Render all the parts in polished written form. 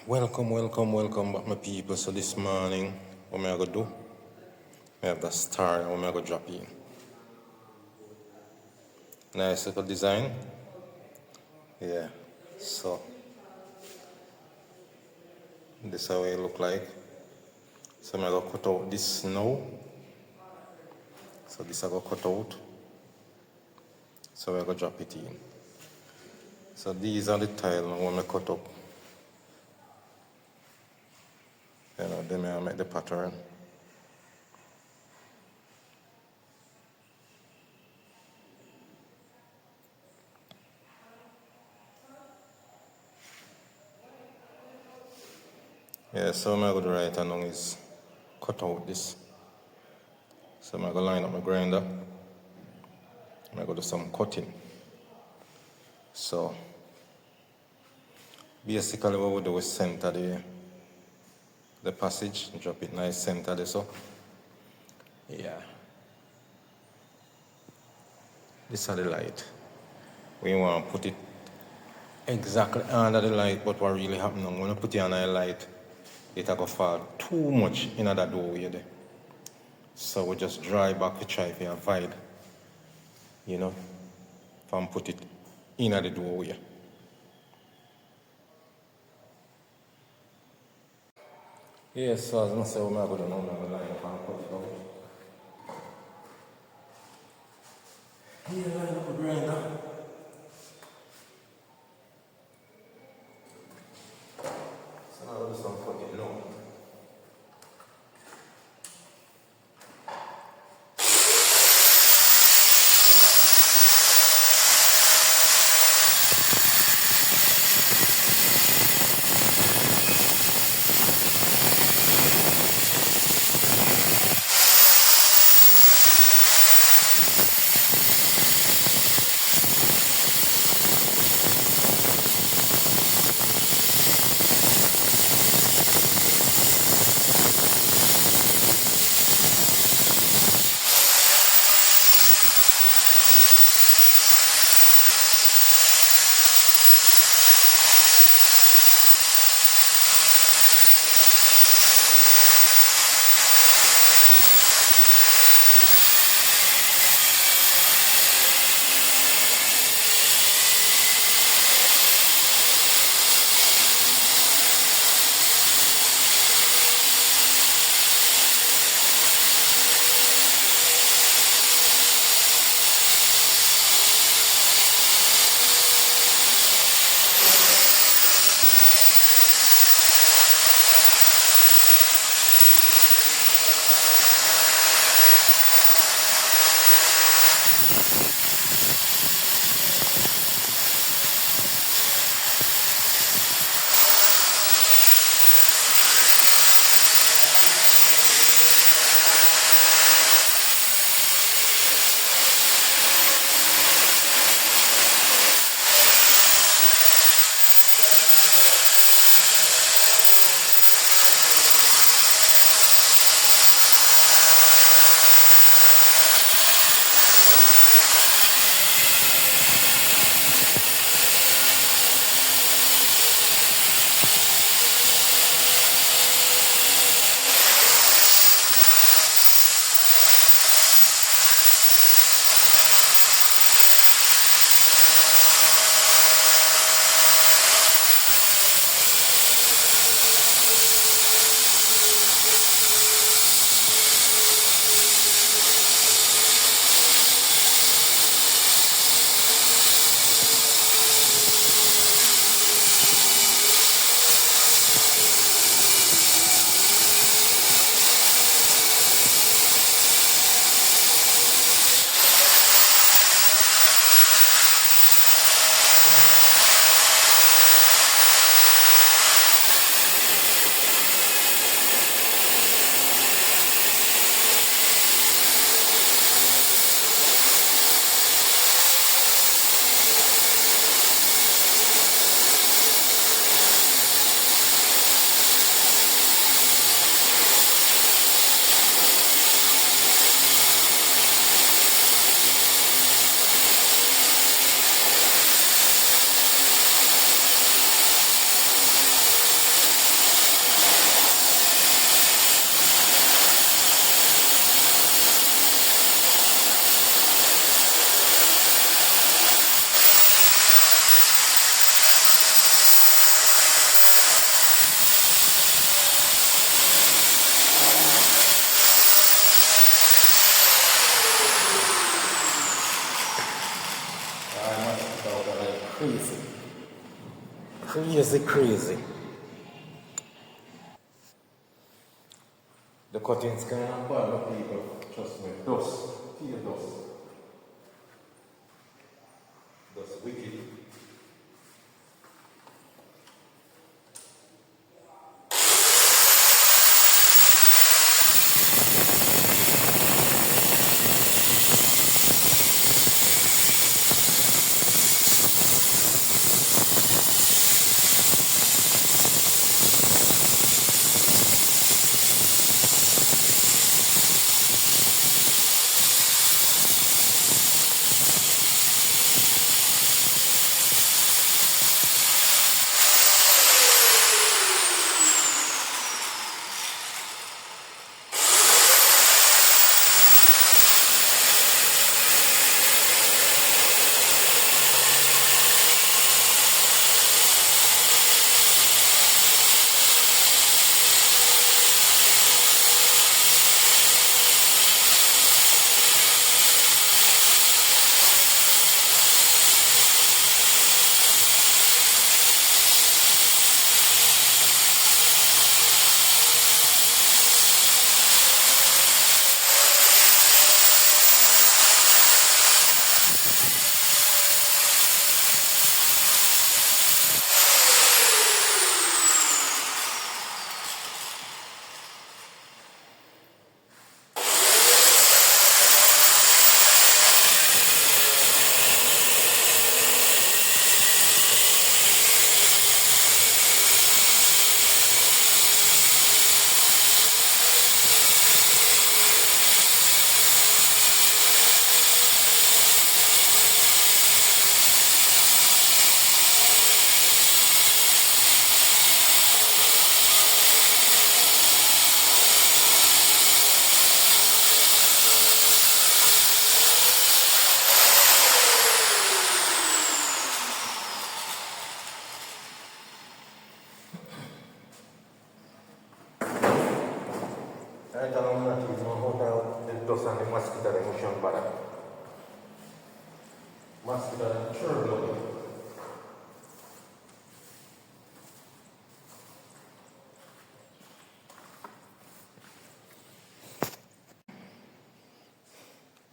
Welcome back, my people. So this morning, what am I gonna do? I have the star, and what am I gonna drop in? Nice little design. Yeah. So this is how it look like. So I'm gonna cut out this now. So this I gonna cut out. So we're gonna drop it in. So these are the tile I want to cut up. Then I make the pattern. Yeah, so I'm going to write along is cut out this. So I'm going to line up my grinder. I'm going to do some cutting. So basically what we do is center the passage, drop it nice center there so. Yeah. This is the light. We want to put it exactly under the light, but what really happening when you put it under the light, it will fall too much in that doorway there. So we just dry back to try to avoid, from put it in the doorway. Yes, so as I say, I'm going to do now, I'm going to line up and cut it out. Here, line up a grinder. So now I'll do some cutting now. crazy. Crazy, crazy. The cuttings can't bother people, trust me. Dust, pure dust. Dust wicked. Right along that is no hotel, the dust and the mosquito, the motion bad. Mosquito and trouble.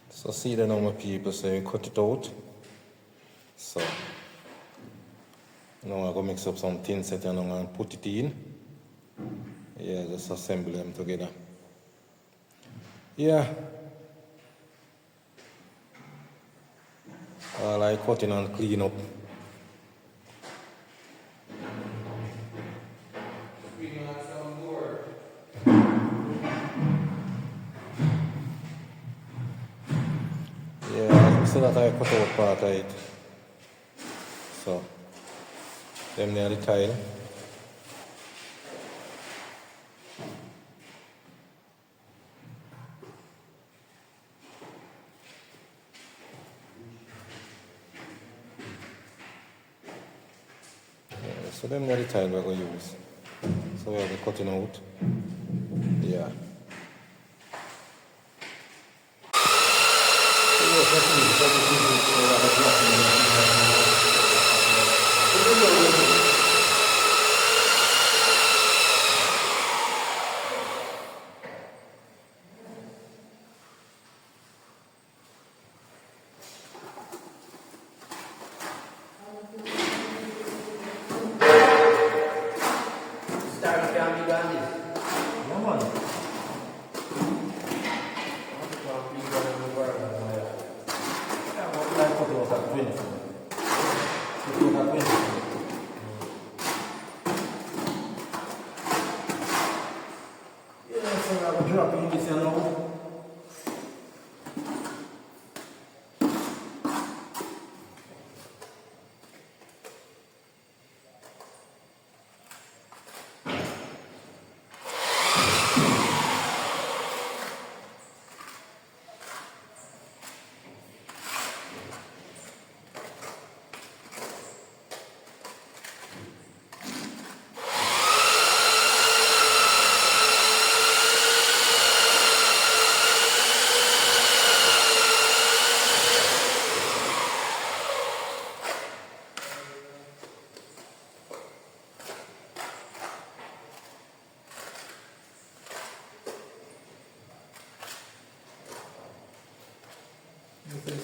So see the number of people, so you cut it out. So now I'm going to mix up some tin set and I'm going to put it in. Yeah, just assemble them together. Yeah. I like cutting and clean up. Yeah, so that I cut out part of it. So, them near the tile. So them are the tile we're going to use. So we're going to cutting out. Yeah.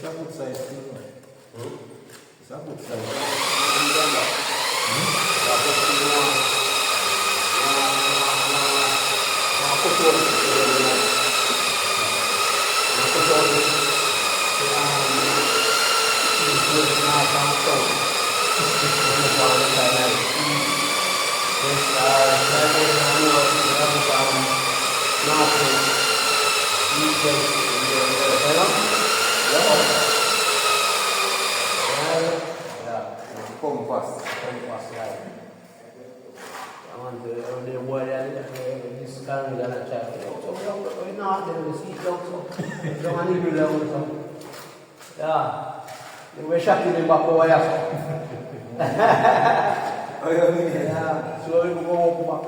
a good size too. It's a good size. We're shocking him back over here. Oh, yeah, Yeah, so we go back,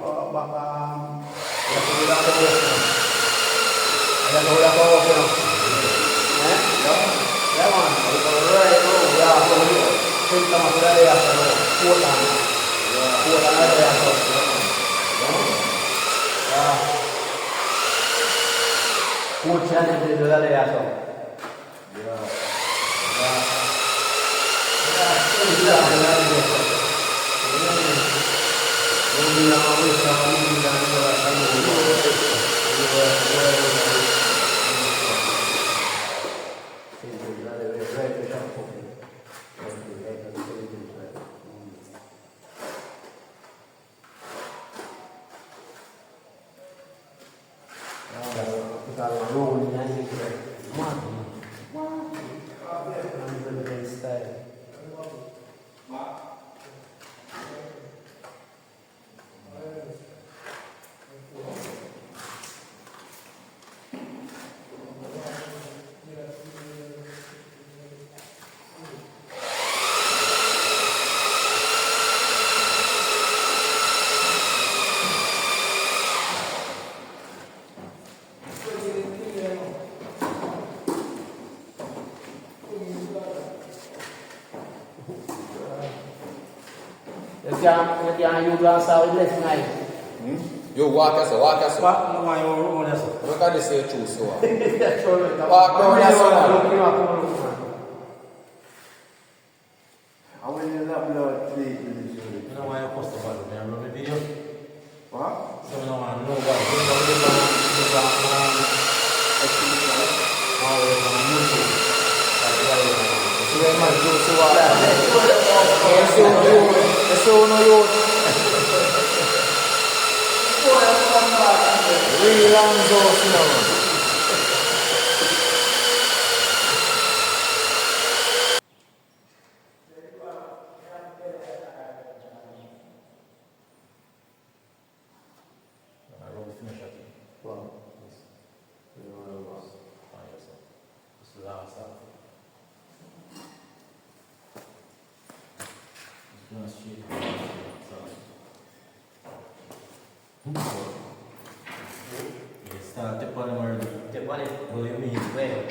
You can't use glass out left night. You walk us. What? No, I own us. Look at this here too, so. Walk down there, son. How many of that blood please do this? You know why I post about it? I run the video. What? So no one know what Start tip on him already. Tip on it. What do you mean? Where?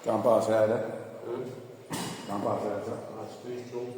Can't pass that, eh? Can't pass that, sir. That's too strong.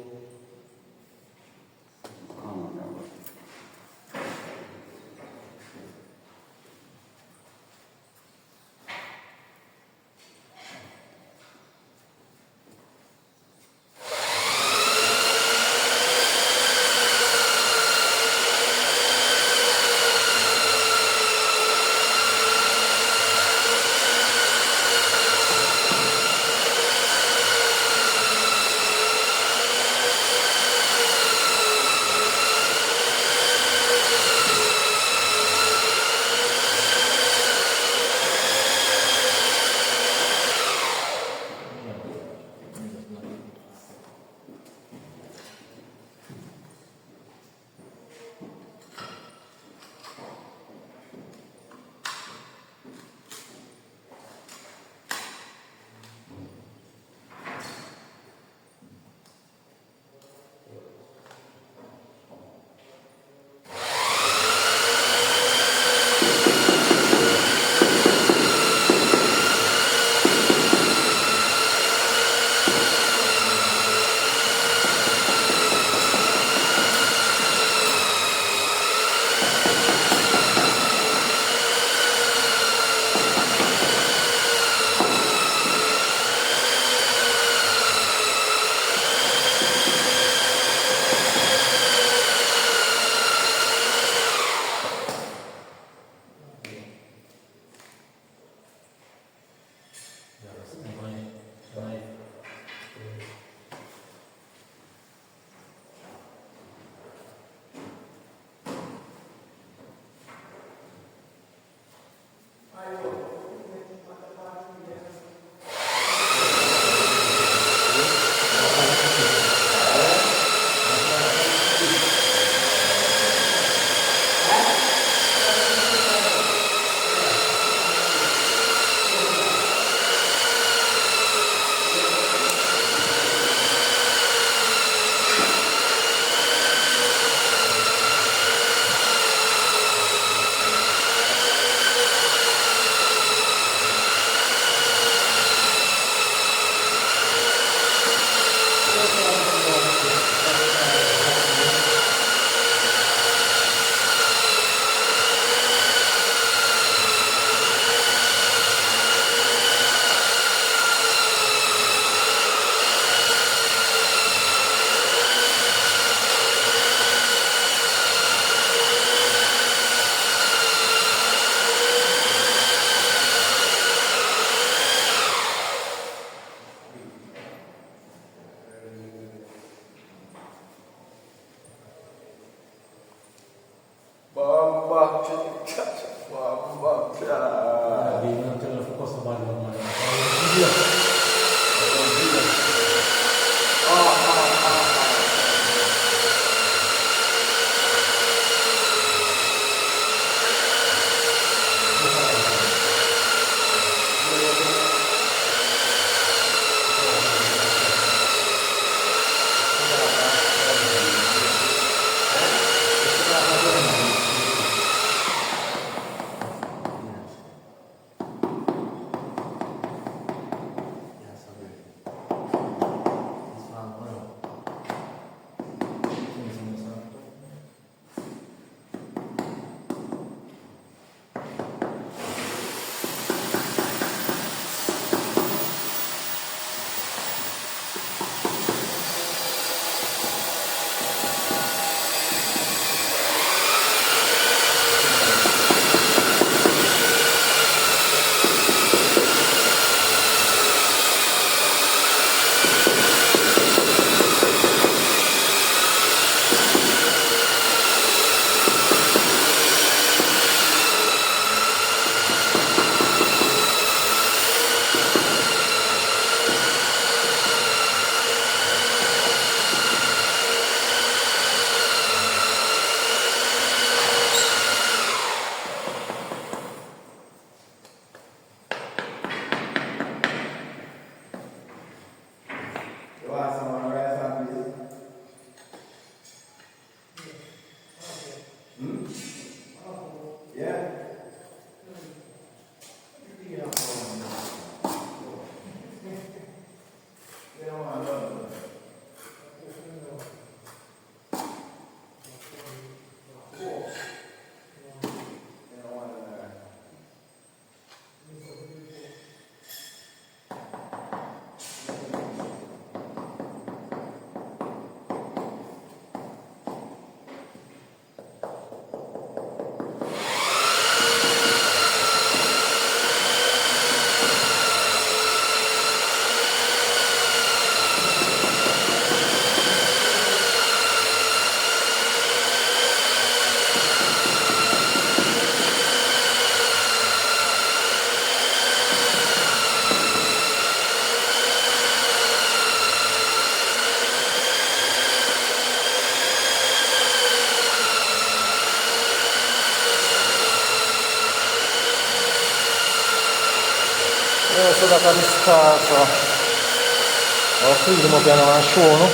So that can start our freedom up here and show, no?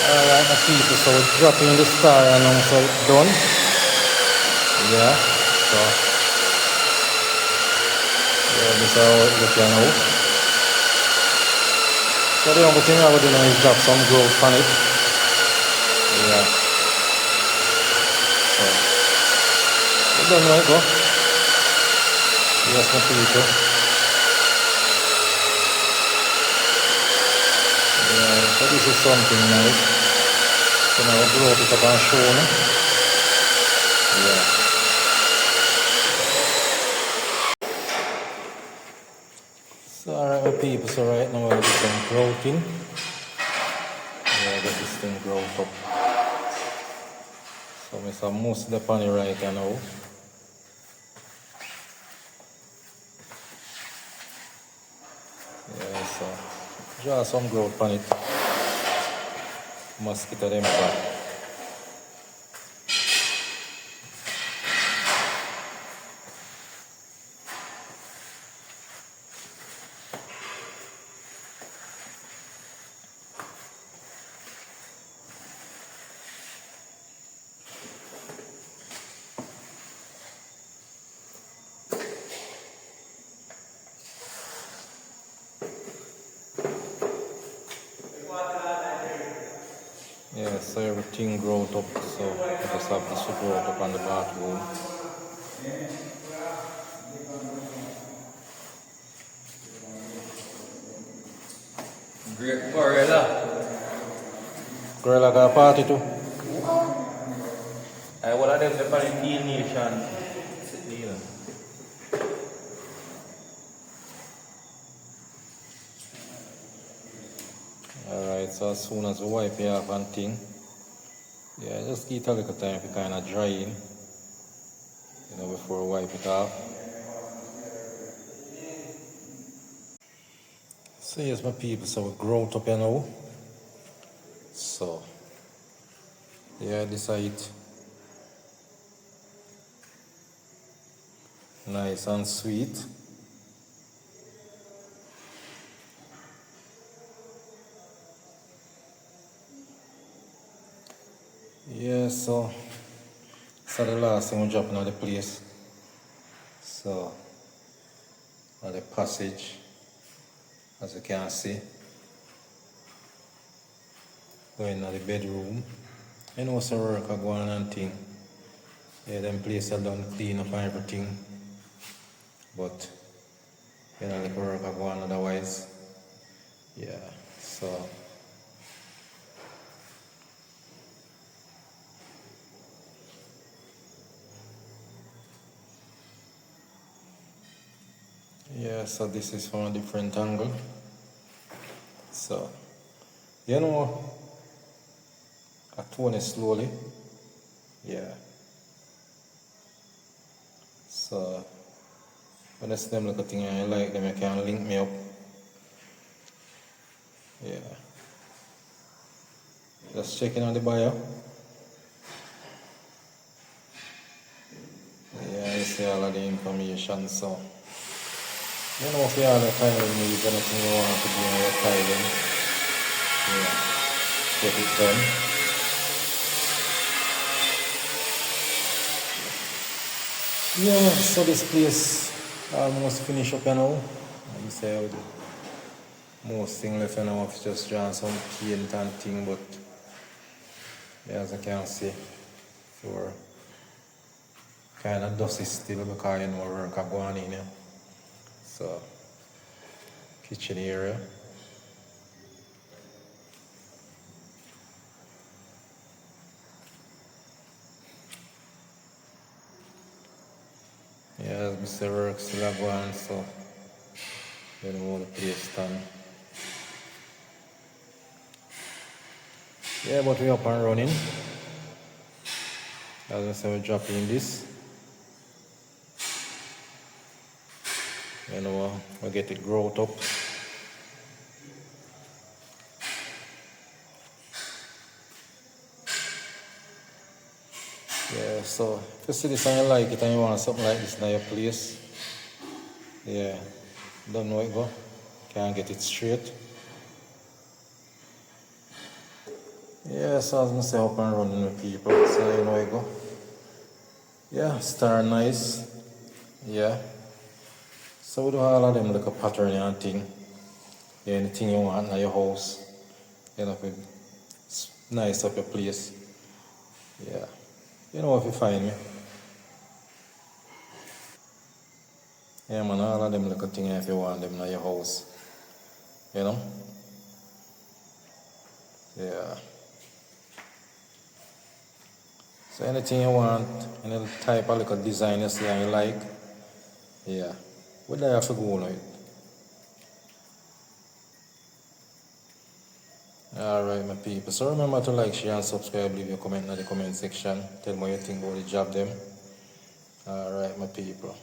Alright, my people, so we're dropping the star and now so it's done. Yeah, so yeah, this is how it looks now. So the only thing I would do now is drop some growth on it. Yeah. So it's done right, go. Yes, my people. Yeah, so this is something nice. So now I'll blow it up and show you. Yeah. So alright my people, so right now I'll get some growth in. Yeah, get this thing growth up. So I some must upon it right now. Yeah, so draw some growth on it. Mosquito them back. Yeah, so everything growth up, so I just have this to grow up on the bathroom. Great gorilla. Gorilla got a party too. I would have them the Teen Nation. Deal. Alright, so as soon as we wipe it off and thing, Yeah, just give it a little time to kind of dry in, before I wipe it off. So yes, my people, so we grow it up now. So, yeah, this is it. Nice and sweet. Yeah, so the last thing we drop in the place. So, the passage, as you can see, going to the bedroom. You know, so work are going on and thing. Yeah, them place are done clean up and everything. But, like work are going otherwise. Yeah, so. Yeah, so this is from a different angle. So, I Tonyslowley. Yeah. So, when I see them little thing and I like them, you can link me up. Yeah. Just checking on the bio. Yeah, you see all of the information, so. If you have a tiling needs, anything you want to do in your tiling, yeah, get it done. Yeah, so this place almost finished up now. Let me say most thing left now is just drawing some paint and thing, but yeah, as I can see, for kind of dusty still because work are going in here. So, kitchen area. Yeah, Mr. Work still going on, so all the place done. Yeah, but we're up and running. As I said, we're dropping this. We get it growth up. Yeah, so if you see this and you like it and you want something like this in your place, yeah, don't know it go. Can't get it straight. Yeah, so as I say, up and running with people, so you know it go. Yeah, star nice. Yeah. So we do all of them like a pattern and thing. Yeah, anything you want in your house. Nice up your place. Yeah. You know if you find me. Yeah man, all of them little things if you want them in your house. Yeah. So anything you want, any type of little design you see and you like, yeah. What do you have to go on with? Alright my people. So remember to like, share and subscribe, leave your comment in the comment section. Tell me what you think about the job them. Alright my people.